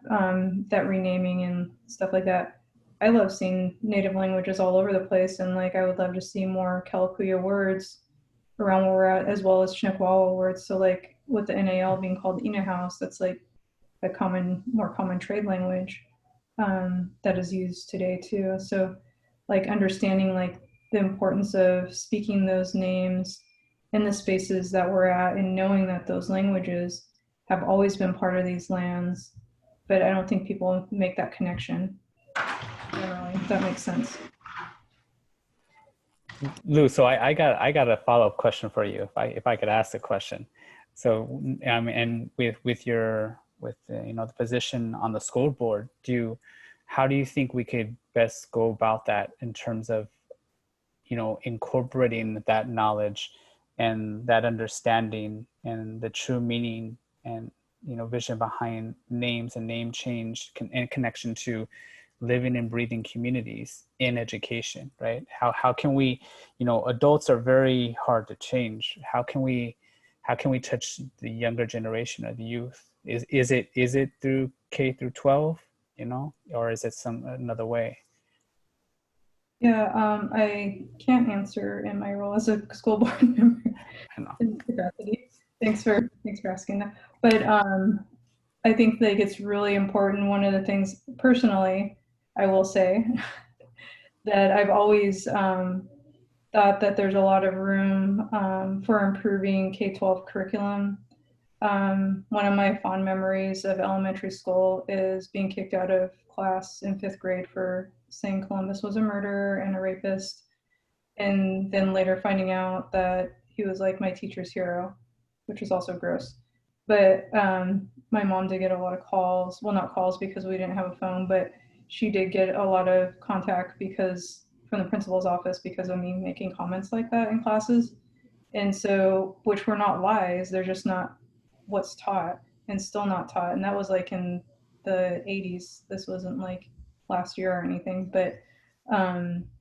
renaming and stuff like that. I love seeing native languages all over the place, and like I would love to see more Kalapuya words around where we're at, as well as Chinakwawa words. So like with the NAL being called Ina House, that's like a more common trade language that is used today too. So like understanding like the importance of speaking those names in the spaces that we're at and knowing that those languages have always been part of these lands, but I don't think people make that connection generally, if that makes sense. Lou, so I got a follow-up question for you, if I could ask a question. So and with your you know, the position on the school board, how do you think we could best go about that in terms of, you know, incorporating that knowledge and that understanding and the true meaning and, you know, vision behind names and name change and connection to living and breathing communities in education, right? How can we, you know, adults are very hard to change. How can we touch the younger generation or the youth? Is it through K through 12, you know, or is it some another way? Yeah, I can't answer in my role as a school board member I know. in capacity. Thanks for asking that. But I think like it's really important. One of the things personally, I will say that I've always thought that there's a lot of room for improving K-12 curriculum. One of my fond memories of elementary school is being kicked out of class in 5th grade for saying Columbus was a murderer and a rapist, and then later finding out that he was like my teacher's hero, which was also gross. But my mom did get a lot of calls. Well, not calls because we didn't have a phone, but she did get a lot of contact because from the principal's office because of me making comments like that in classes. And so, which were not lies, they're just not what's taught and still not taught. And that was like in the 80s. This wasn't like last year or anything, but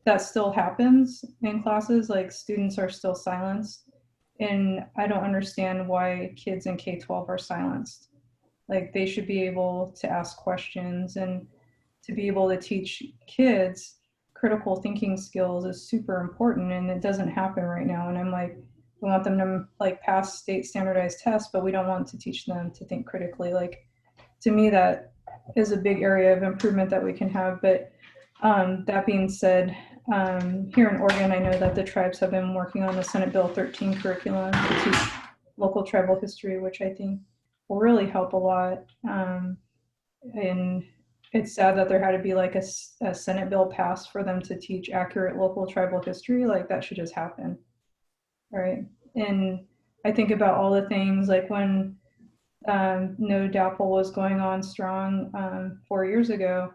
that still happens in classes. Like students are still silenced. And I don't understand why kids in K-12 are silenced. Like they should be able to ask questions and to be able to teach kids critical thinking skills is super important, and it doesn't happen right now. And I'm like, we want them to like pass state standardized tests, but we don't want to teach them to think critically. Like to me, that is a big area of improvement that we can have. But that being said, here in Oregon, I know that the tribes have been working on the Senate Bill 13 curriculum to teach local tribal history, which I think will really help a lot. And it's sad that there had to be like a Senate bill passed for them to teach accurate local tribal history. Like that should just happen, right? And I think about all the things like when No DAPL was going on strong 4 years ago.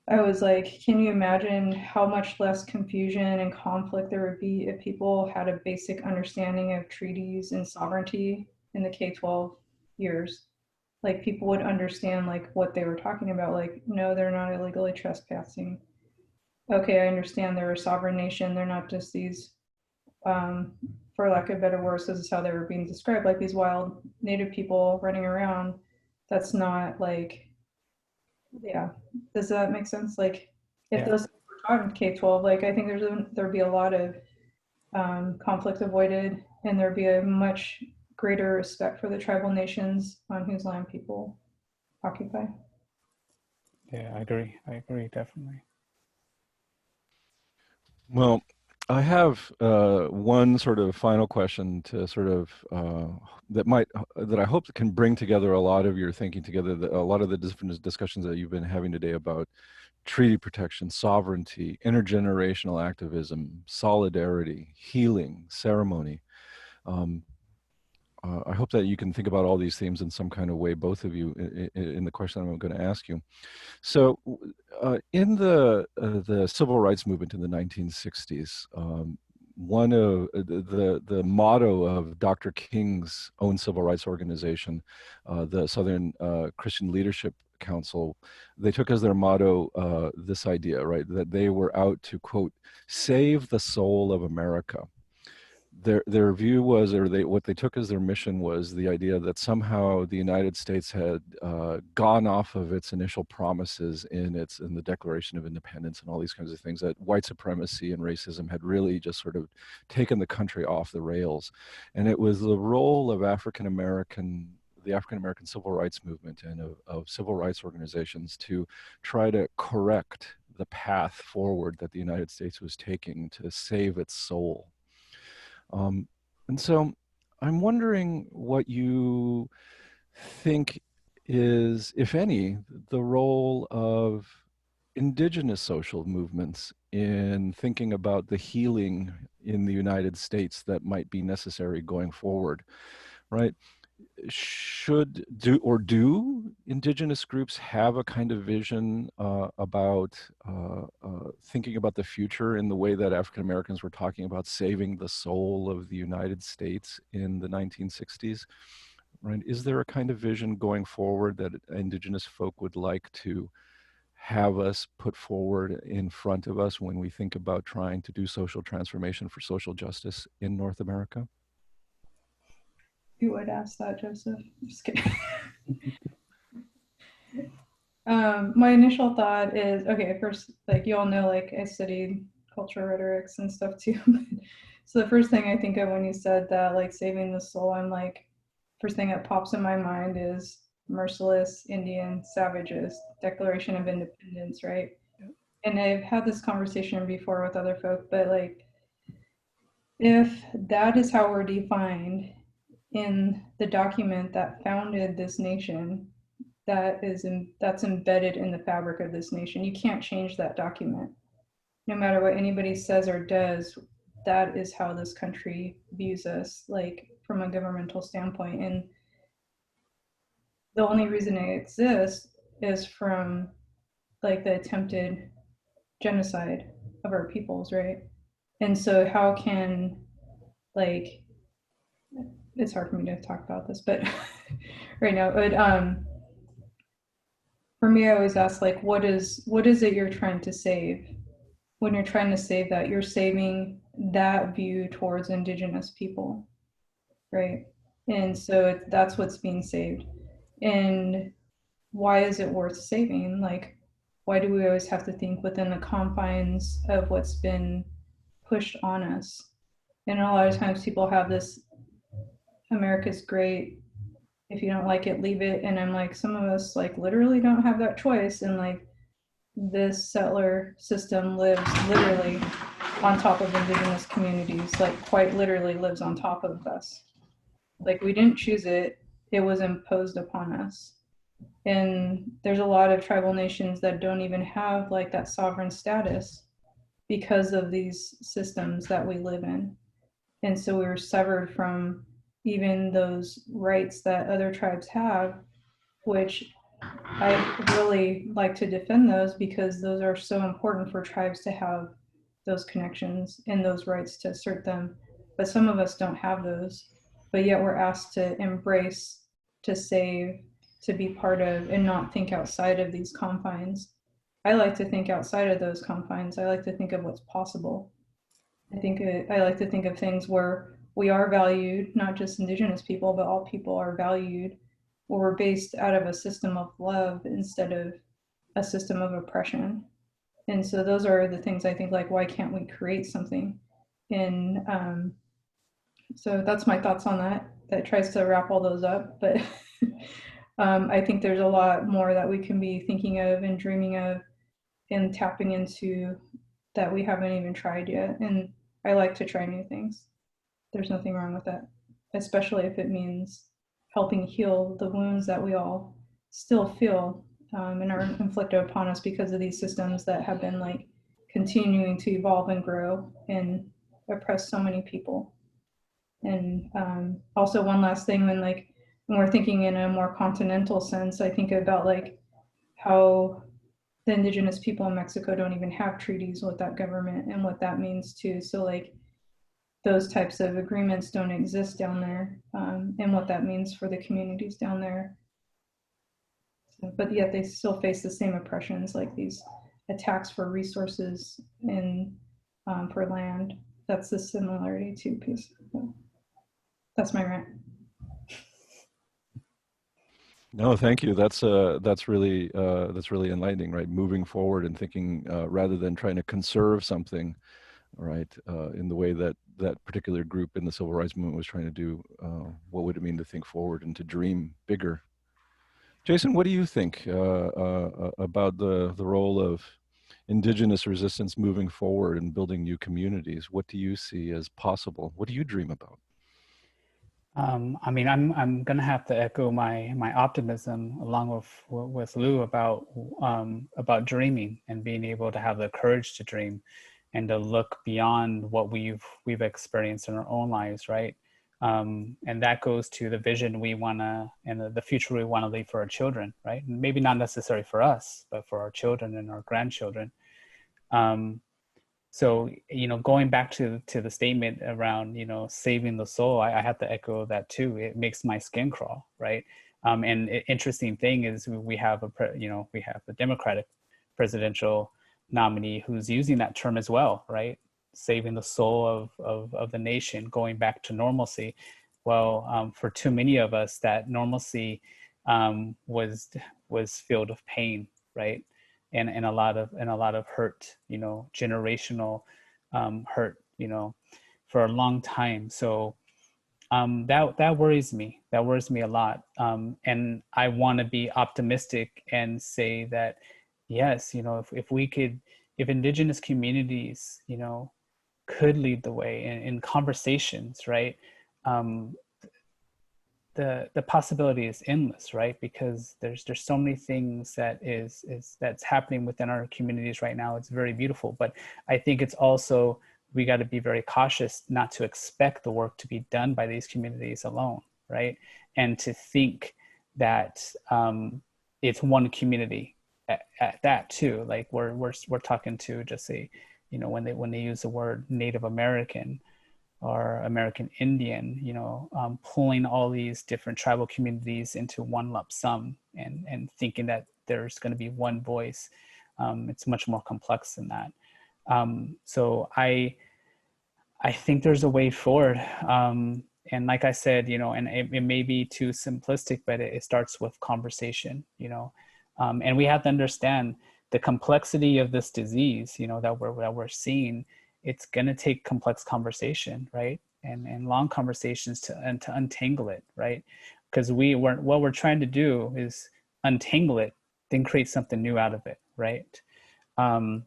I was like, can you imagine how much less confusion and conflict there would be if people had a basic understanding of treaties and sovereignty in the K-12 years? Like people would understand like what they were talking about. Like, no, they're not illegally trespassing. Okay, I understand they're a sovereign nation. They're not just these, for for lack of better words, this is how they were being described, like these wild native people running around. That's not like, yeah, does that make sense? Like, if Yeah. those were taught in K-12, like, I think there'd be a lot of conflict avoided, and there'd be a much greater respect for the tribal nations on whose land people occupy. Yeah, I agree, definitely. Well, I have one sort of final question to sort of that I hope can bring together a lot of your thinking together, a lot of the different discussions that you've been having today about treaty protection, sovereignty, intergenerational activism, solidarity, healing, ceremony. I hope that you can think about all these themes in some kind of way, both of you, in the question I'm going to ask you. So, in the civil rights movement in the 1960s, one of the motto of Dr. King's own civil rights organization, the Southern Christian Leadership Council, they took as their motto this idea, right, that they were out to, quote, save the soul of America. Their view was, or what they took as their mission was the idea that somehow the United States had gone off of its initial promises in the Declaration of Independence and all these kinds of things, that white supremacy and racism had really just sort of taken the country off the rails. And it was the role of the African American civil rights movement and of civil rights organizations to try to correct the path forward that the United States was taking to save its soul. And so I'm wondering what you think is, if any, the role of indigenous social movements in thinking about the healing in the United States that might be necessary going forward, right? Do indigenous groups have a kind of vision about thinking about the future in the way that African Americans were talking about saving the soul of the United States in the 1960s? Right? Is there a kind of vision going forward that indigenous folk would like to have us put forward in front of us when we think about trying to do social transformation for social justice in North America? You would ask that, Joseph. I'm just kidding. My initial thought is, okay, first, like, you all know, like, I studied cultural rhetorics and stuff too. So the first thing I think of when you said that, like, saving the soul, I'm like, first thing that pops in my mind is merciless Indian savages, Declaration of Independence, right? And I've had this conversation before with other folk, but like, if that is how we're defined in the document that founded this nation, that's embedded in the fabric of this nation. You can't change that document. No matter what anybody says or does, that is how this country views us, like, from a governmental standpoint. And the only reason it exists is from, like, the attempted genocide of our peoples, right? And so how can, like, it's hard for me to talk about this, but right now, but for me, I always ask, like, what is it you're trying to save? When you're trying to save that, you're saving that view towards indigenous people, right? And so that's what's being saved. And why is it worth saving? Like, why do we always have to think within the confines of what's been pushed on us? And a lot of times people have this, America's great, if you don't like it, leave it. And I'm like, some of us, like, literally don't have that choice. And like, this settler system lives literally on top of indigenous communities, like, quite literally lives on top of us. Like, we didn't choose it, it was imposed upon us. And there's a lot of tribal nations that don't even have, like, that sovereign status because of these systems that we live in. And so we were severed from even those rights that other tribes have, which I really like to defend those, because those are so important for tribes to have those connections and those rights to assert them. But some of us don't have those, but yet we're asked to embrace, to save, to be part of, and not think outside of these confines. I like to think outside of those confines. I like to think of what's possible. I like to think of things where we are valued, not just Indigenous people, but all people are valued, or we're based out of a system of love instead of a system of oppression. And so those are the things I think, like, why can't we create something? And so that's my thoughts on that. That tries to wrap all those up, but I think there's a lot more that we can be thinking of and dreaming of and tapping into that we haven't even tried yet. And I like to try new things. There's nothing wrong with that, especially if it means helping heal the wounds that we all still feel and are inflicted upon us because of these systems that have been like continuing to evolve and grow and oppress so many people. And also one last thing, when we're thinking in a more continental sense, I think about like how the Indigenous people in Mexico don't even have treaties with that government and what that means too. So like those types of agreements don't exist down there, and what that means for the communities down there. So, but yet they still face the same oppressions, like these attacks for resources and for land. That's the similarity to piece. So that's my rant. No, thank you. That's really enlightening, right? Moving forward and thinking rather than trying to conserve something, right, in the way that that particular group in the civil rights movement was trying to do. What would it mean to think forward and to dream bigger? Jason, what do you think about the role of Indigenous resistance moving forward and building new communities? What do you see as possible? What do you dream about? I mean, I'm gonna have to echo my optimism along with Lou about dreaming and being able to have the courage to dream and to look beyond what we've experienced in our own lives, right? And that goes to the vision we wanna and the future we wanna leave for our children, right? And maybe not necessarily for us, but for our children and our grandchildren. So, you know, going back to the statement around, you know, saving the soul, I have to echo that too. It makes my skin crawl, right? And interesting thing is we have we have a Democratic presidential nominee who's using that term as well, right? Saving the soul of the nation, going back to normalcy. Well, for too many of us, that normalcy was filled with pain, right? And a lot of hurt, you know, generational hurt, you know, for a long time. So that worries me. That worries me a lot. And I want to be optimistic and say that, yes, you know, if Indigenous communities, you know, could lead the way in conversations, right? The possibility is endless, right? Because there's so many things that's happening within our communities right now. It's very beautiful, but I think it's also, we got to be very cautious not to expect the work to be done by these communities alone, right? And to think that it's one community at that too. Like we're talking to just say, you know, when they use the word Native American or American Indian, you know, pulling all these different tribal communities into one lump sum and thinking that there's going to be one voice. It's much more complex than that. So I think there's a way forward. And like I said, you know, and it may be too simplistic, but it starts with conversation, you know, and we have to understand the complexity of this disease, you know, that we're seeing. It's going to take complex conversation, right? And long conversations to untangle it, right? Because what we're trying to do is untangle it, then create something new out of it, right? And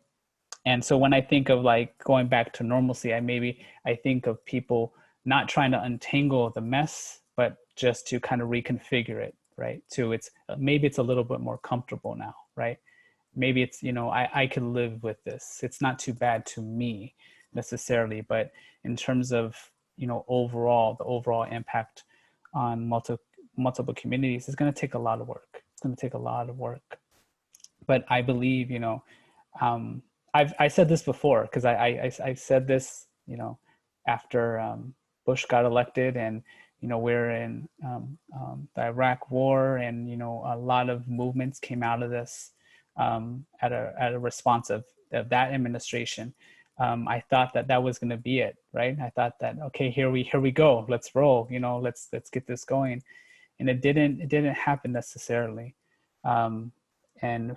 so when I think of like going back to normalcy, I think of people not trying to untangle the mess, but just to kind of reconfigure it, right? So maybe it's a little bit more comfortable now, right? Maybe it's, you know, I could live with this. It's not too bad to me necessarily, but in terms of, you know, the overall impact on multiple communities is going to take a lot of work. It's going to take a lot of work. But I believe, you know, I said this before, because I said this, you know, after Bush got elected, and you know, we're in the Iraq War, and you know, a lot of movements came out of this at a response of that administration. I thought that that was going to be it, right? I thought that, okay, here we go, let's roll, you know, let's get this going, and it didn't happen necessarily, and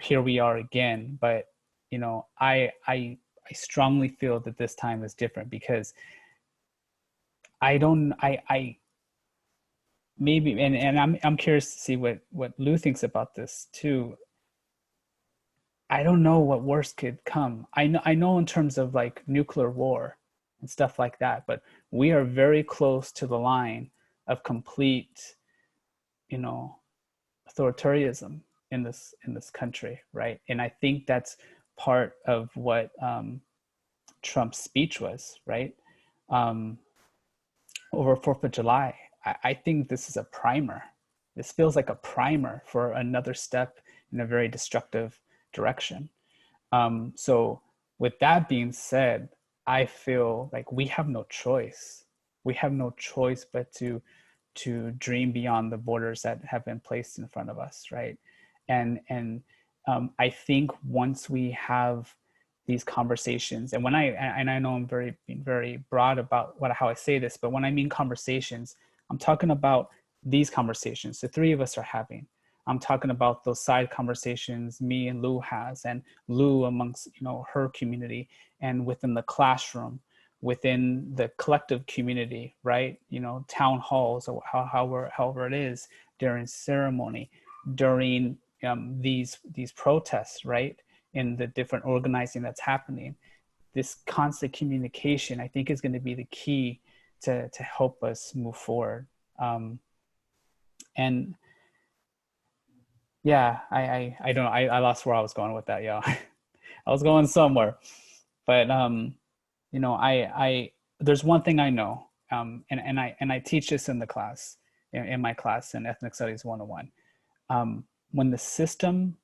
here we are again. But you know, I strongly feel that this time is different, because I maybe, and I'm curious to see what Lou thinks about this too. I don't know what worse could come. I know in terms of like nuclear war and stuff like that, but we are very close to the line of complete, you know, authoritarianism in this country, right? And I think that's part of what Trump's speech was, right? Over 4th of July. I think this is a primer. This feels like a primer for another step in a very destructive direction. So with that being said, I feel like we have no choice. We have no choice but to dream beyond the borders that have been placed in front of us, right? And I think once we have these conversations, and I know I'm being very broad about how I say this, but when I mean conversations, I'm talking about these conversations the three of us are having. I'm talking about those side conversations me and Lou has, and Lou amongst, you know, her community, and within the classroom, within the collective community, right? You know, town halls, or however it is, during ceremony, during these protests, right? In the different organizing that's happening. This constant communication, I think, is going to be the key to help us move forward. And yeah, I don't know. I lost where I was going with that, y'all. I was going somewhere, but you know, I there's one thing I know, and I teach this in the class, in my class in Ethnic Studies 101. When the system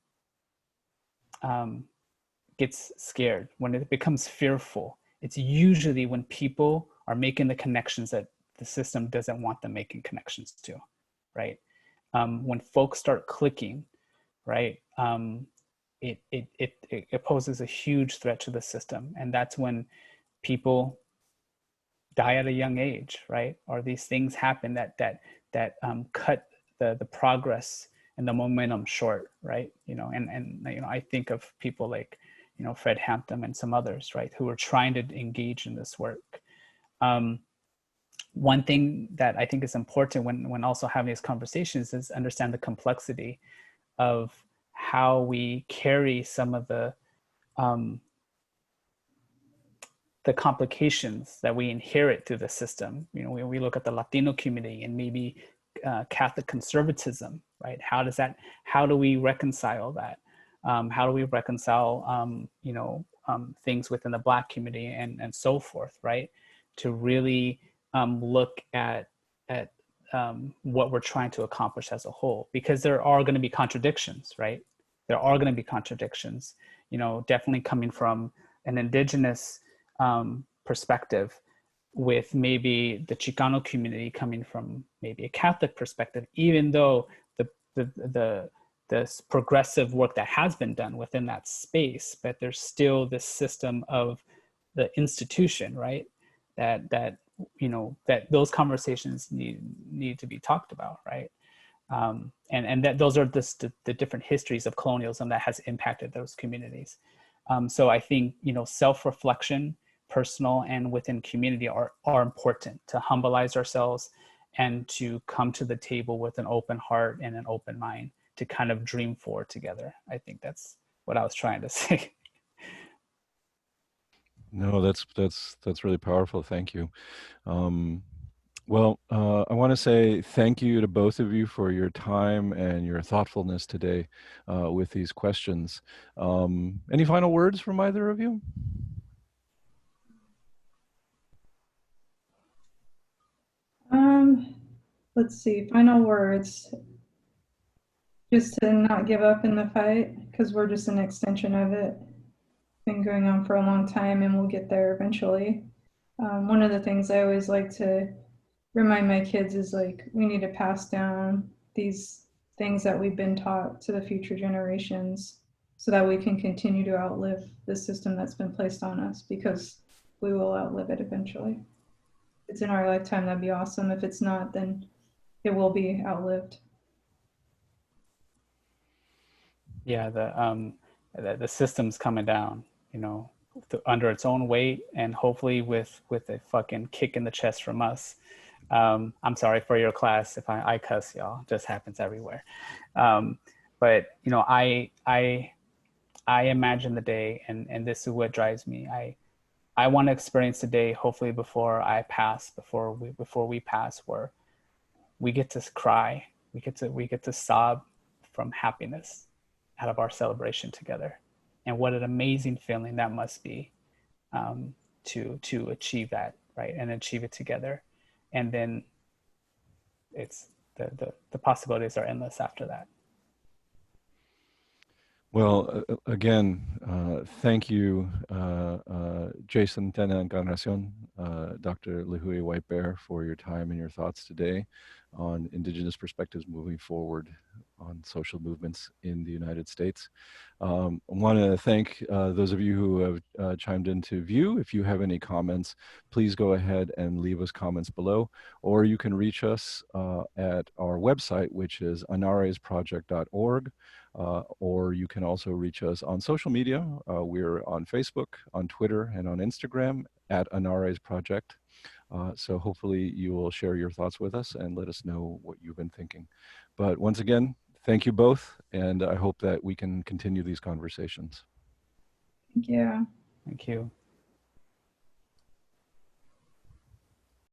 gets scared, when it becomes fearful, it's usually when people are making the connections that the system doesn't want them making connections to, right? When folks start clicking, right, it poses a huge threat to the system, and that's when people die at a young age, right? Or these things happen that cut the progress and the momentum short, right? You know, and you know, I think of people like, you know, Fred Hampton and some others, right, who are trying to engage in this work. One thing that I think is important when also having these conversations is understand the complexity of how we carry some of the complications that we inherit through the system. You know, when we look at the Latino community and maybe Catholic conservatism, right? How do we reconcile that? How do we reconcile, you know, things within the Black community and so forth, right? To really look at what we're trying to accomplish as a whole, because there are going to be contradictions, right? There are going to be contradictions, you know, definitely coming from an Indigenous perspective, with maybe the Chicano community coming from maybe a Catholic perspective, even though the progressive work that has been done within that space, but there's still this system of the institution, right? That you know, that those conversations need to be talked about, right? And that those are the different histories of colonialism that has impacted those communities. So I think, you know, self-reflection, personal and within community, are important to humbleize ourselves and to come to the table with an open heart and an open mind to kind of dream forward together. I think that's what I was trying to say. No, that's really powerful. Thank you. Well, I want to say thank you to both of you for your time and your thoughtfulness today with these questions. Any final words from either of you? Let's see, final words. Just to not give up in the fight, because we're just an extension of it. It's been going on for a long time, and we'll get there eventually. One of the things I always like to remind my kids is, like, we need to pass down these things that we've been taught to the future generations so that we can continue to outlive the system that's been placed on us, because we will outlive it eventually. If it's in our lifetime, that'd be awesome. If it's not, then it will be outlived. Yeah, the system's coming down, you know, under its own weight, and hopefully with a fucking kick in the chest from us. I'm sorry for your class if I cuss, y'all. It just happens everywhere. But you know, I imagine the day, and this is what drives me. I want to experience the day, hopefully before I pass, before we pass, where we get to cry, we get to sob from happiness out of our celebration together. And what an amazing feeling that must be, to achieve that, right, and achieve it together. And then it's the possibilities are endless after that. Well, again, thank you, Jason Tena-Encarnacion, Dr. Luhui Whitebear, for your time and your thoughts today on Indigenous perspectives moving forward on social movements in the United States. I want to thank those of you who have chimed in to view. If you have any comments, please go ahead and leave us comments below, or you can reach us at our website, which is anarresproject.org. Or you can also reach us on social media. We're on Facebook, on Twitter, and on Instagram at Anarres Project. So hopefully you will share your thoughts with us and let us know what you've been thinking. But once again, thank you both, and I hope that we can continue these conversations. Thank you. Thank you.